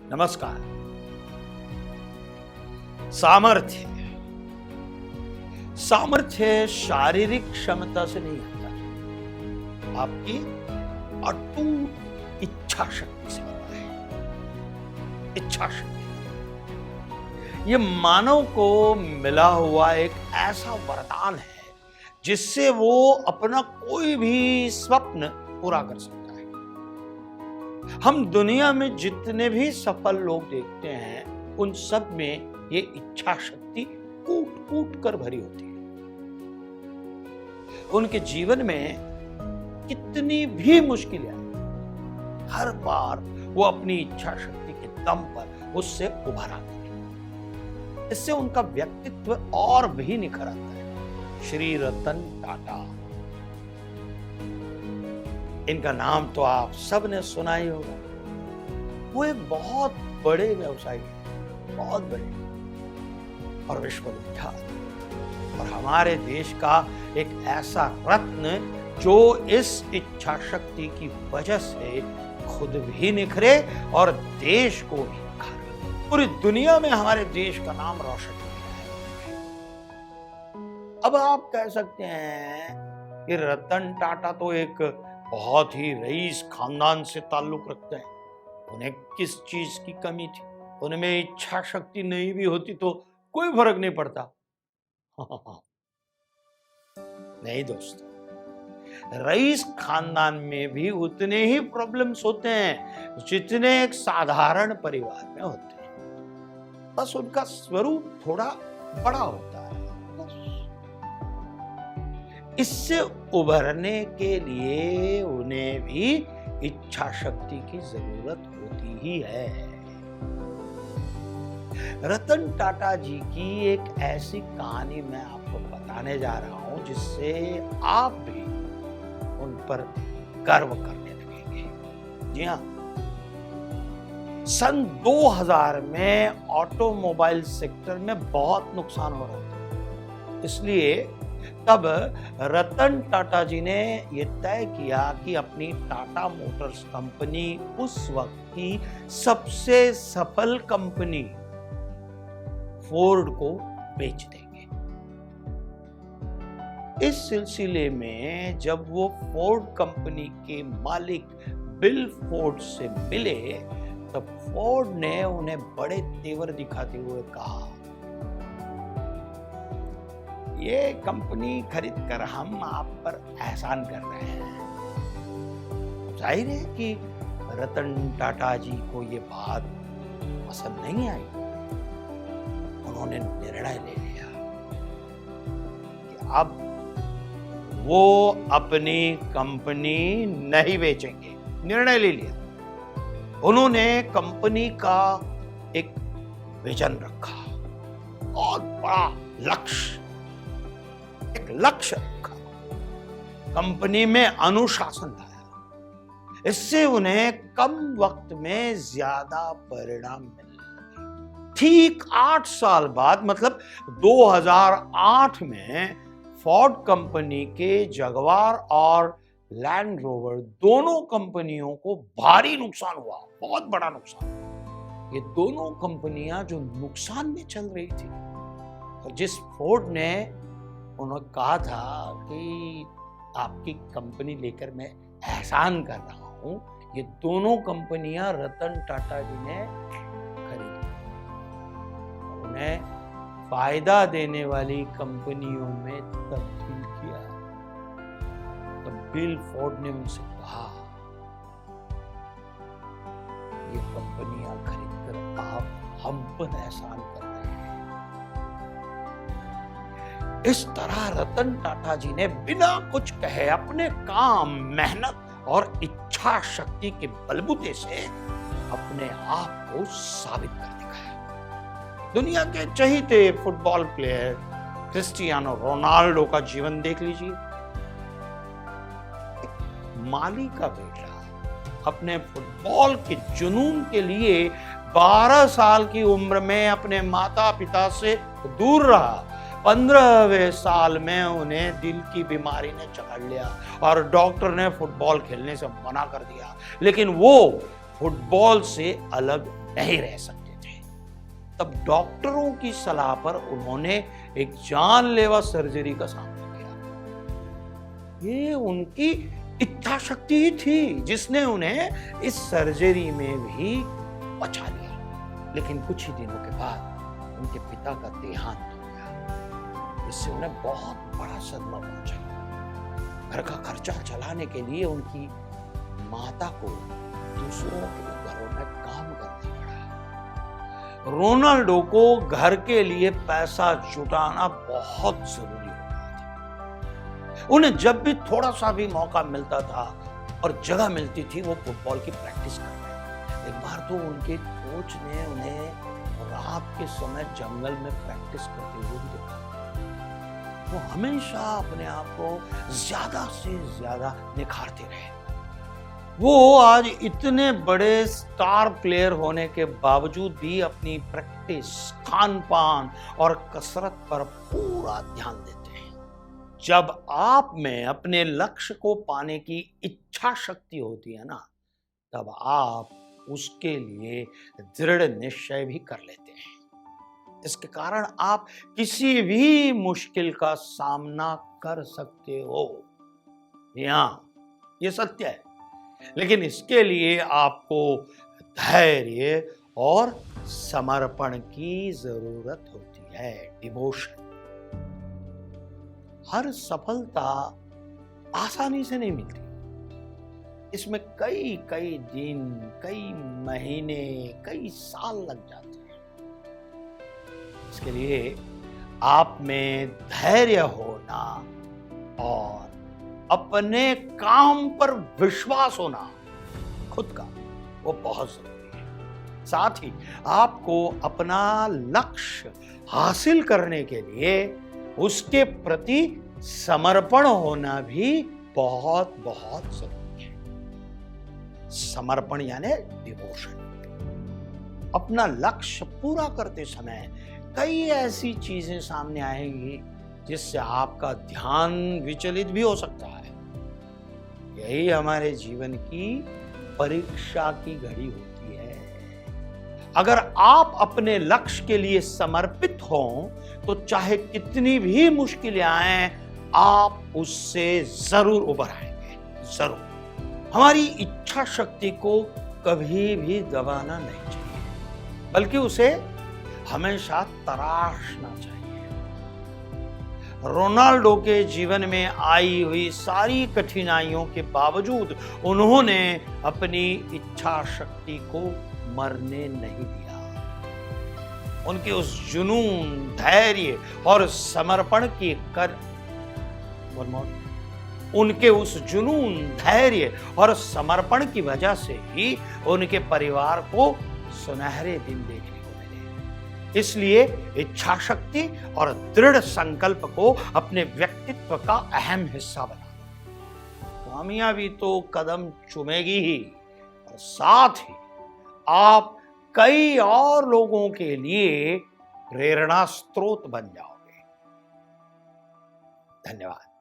नमस्कार। सामर्थ्य सामर्थ्य शारीरिक क्षमता से नहीं आता, आपकी अटूट इच्छा शक्ति से आता है। इच्छा शक्ति ये मानव को मिला हुआ एक ऐसा वरदान है जिससे वो अपना कोई भी स्वप्न पूरा कर सकता है। हम दुनिया में जितने भी सफल लोग देखते हैं उन सब में ये इच्छा शक्ति कूट कूट कर भरी होती है। उनके जीवन में कितनी भी मुश्किलें आए, हर बार वो अपनी इच्छा शक्ति के दम पर उससे उभर आते हैं। इससे उनका व्यक्तित्व और भी निखर आता है। श्री रतन टाटा, इनका नाम तो आप सब ने सुना ही होगा। वो एक बहुत बड़े व्यवसायी हैं, बहुत बड़े और विश्वविख्यात, और हमारे देश का एक ऐसा रत्न जो इस इच्छा शक्ति की वजह से खुद भी निखरे और देश को भी निखारे। पूरी दुनिया में हमारे देश का नाम रोशन किया है। अब आप कह सकते हैं कि रतन टाटा तो एक बहुत ही रईस खानदान से ताल्लुक रखते हैं, उन्हें किस चीज की कमी थी? उनमें इच्छा शक्ति नहीं भी होती तो कोई फर्क नहीं पड़ता। नहीं दोस्तों, रईस खानदान में भी उतने ही प्रॉब्लम्स होते हैं जितने एक साधारण परिवार में होते हैं, बस उनका स्वरूप थोड़ा बड़ा होता है। इससे उभरने के लिए उन्हें भी इच्छा शक्ति की जरूरत होती ही है। रतन टाटा जी की एक ऐसी कहानी मैं आपको बताने जा रहा हूं जिससे आप भी उन पर गर्व करने लगेंगे। जी हाँ, सन 2000 में ऑटोमोबाइल सेक्टर में बहुत नुकसान हो रहा था, इसलिए तब रतन टाटा जी ने यह तय किया कि अपनी टाटा मोटर्स कंपनी उस वक्त की सबसे सफल कंपनी फोर्ड को बेच देंगे। इस सिलसिले में जब वो फोर्ड कंपनी के मालिक बिल फोर्ड से मिले तब फोर्ड ने उन्हें बड़े तेवर दिखाते हुए कहा, ये कंपनी खरीद कर हम आप पर एहसान कर रहे हैं। जाहिर है कि रतन टाटा जी को ये बात पसंद नहीं आई। उन्होंने निर्णय ले लिया कि अब वो अपनी कंपनी नहीं बेचेंगे। निर्णय ले लिया। उन्होंने कंपनी का एक विजन रखा और बड़ा लक्ष्य रखा। कंपनी में अनुशासन लाया। इससे उन्हें कम वक्त में ज्यादा परिणाम मिले। ठीक 8 साल बाद मतलब 2008 में फोर्ड कंपनी के जगुआर और लैंड रोवर दोनों कंपनियों को भारी नुकसान हुआ, बहुत बड़ा नुकसान। ये दोनों कंपनियां जो नुकसान में चल रही थी और जिस फोर्ड ने उन्होंने कहा था कि आपकी कंपनी लेकर मैं एहसान कर रहा हूं, ये दोनों कंपनियां रतन टाटा जी ने खरीदी। उन्हें फायदा देने वाली कंपनियों में तब्दील किया। तो बिल फोर्ड ने उनसे कहा, ये कंपनियां खरीदकर आप हम पर एहसान कर रहे हैं। इस तरह रतन टाटा जी ने बिना कुछ कहे अपने काम, मेहनत और इच्छा शक्ति के बलबूते से अपने आप को साबित कर दिखाया। दुनिया के चहीते फुटबॉल प्लेयर क्रिस्टियानो रोनाल्डो का जीवन देख लीजिए। माली का बेटा अपने फुटबॉल के जुनून के लिए 12 साल की उम्र में अपने माता पिता से दूर रहा। 15वें साल में उन्हें दिल की बीमारी ने जकड़ लिया और डॉक्टर ने फुटबॉल खेलने से मना कर दिया, लेकिन वो फुटबॉल से अलग नहीं रह सकते थे। तब डॉक्टरों की सलाह पर उन्होंने एक जानलेवा सर्जरी का सामना किया। ये उनकी इच्छा शक्ति ही थी जिसने उन्हें इस सर्जरी में भी बचा लिया। लेकिन कुछ ही दिनों के बाद उनके पिता का देहांत हो गया। इससे उन्हें बहुत बड़ा सदमा पहुंचा। घर का खर्चा चलाने के लिए उनकी माता को दूसरों के घरों में काम करना पड़ा। रोनाल्डो को घर के लिए पैसा जुटाना बहुत जरूरी हो गया था। उन्हें जब भी थोड़ा सा भी मौका मिलता था और जगह मिलती थी, वो फुटबॉल की प्रैक्टिस कर रहे। एक बार तो उनके कोच ने उन्हें रात के समय जंगल में प्रैक्टिस करते हुए भी देखा। वो हमेशा अपने आप को ज्यादा से ज्यादा निखारते रहे। वो आज इतने बड़े स्टार प्लेयर होने के बावजूद भी अपनी प्रैक्टिस, खान पान और कसरत पर पूरा ध्यान देते हैं। जब आप में अपने लक्ष्य को पाने की इच्छा शक्ति होती है ना, तब आप उसके लिए दृढ़ निश्चय भी कर लेते हैं। इसके कारण आप किसी भी मुश्किल का सामना कर सकते हो। ये सत्य है। लेकिन इसके लिए आपको धैर्य और समर्पण की जरूरत होती है, डिवोशन। हर सफलता आसानी से नहीं मिलती। इसमें कई कई दिन, कई महीने, कई साल लग जाते हैं। इसके लिए आप में धैर्य होना और अपने काम पर विश्वास होना, खुद का, वो बहुत जरूरी है। साथ ही आपको अपना लक्ष्य हासिल करने के लिए उसके प्रति समर्पण होना भी बहुत बहुत जरूरी है। समर्पण यानी डिवोशन। अपना लक्ष्य पूरा करते समय कई ऐसी चीजें सामने आएंगी जिससे आपका ध्यान विचलित भी हो सकता है। यही हमारे जीवन की परीक्षा की घड़ी होती है। अगर आप अपने लक्ष्य के लिए समर्पित हों तो चाहे कितनी भी मुश्किलें आएं, आप उससे जरूर उबर आएंगे। जरूर। हमारी इच्छा शक्ति को कभी भी गंवाना नहीं चाहिए, बल्कि उसे हमेशा तराशना चाहिए। रोनाल्डो के जीवन में आई हुई सारी कठिनाइयों के बावजूद उन्होंने अपनी इच्छा शक्ति को मरने नहीं दिया। उनके उस जुनून, धैर्य और समर्पण की उनके उस जुनून, धैर्य और समर्पण की वजह से ही उनके परिवार को सुनहरे दिन देखने को मिले। इसलिए इच्छा शक्ति और दृढ़ संकल्प को अपने व्यक्तित्व का अहम हिस्सा बना। कामयाबी तो कदम चूमेगी ही, और साथ ही आप कई और लोगों के लिए प्रेरणा स्रोत बन जाओगे। धन्यवाद।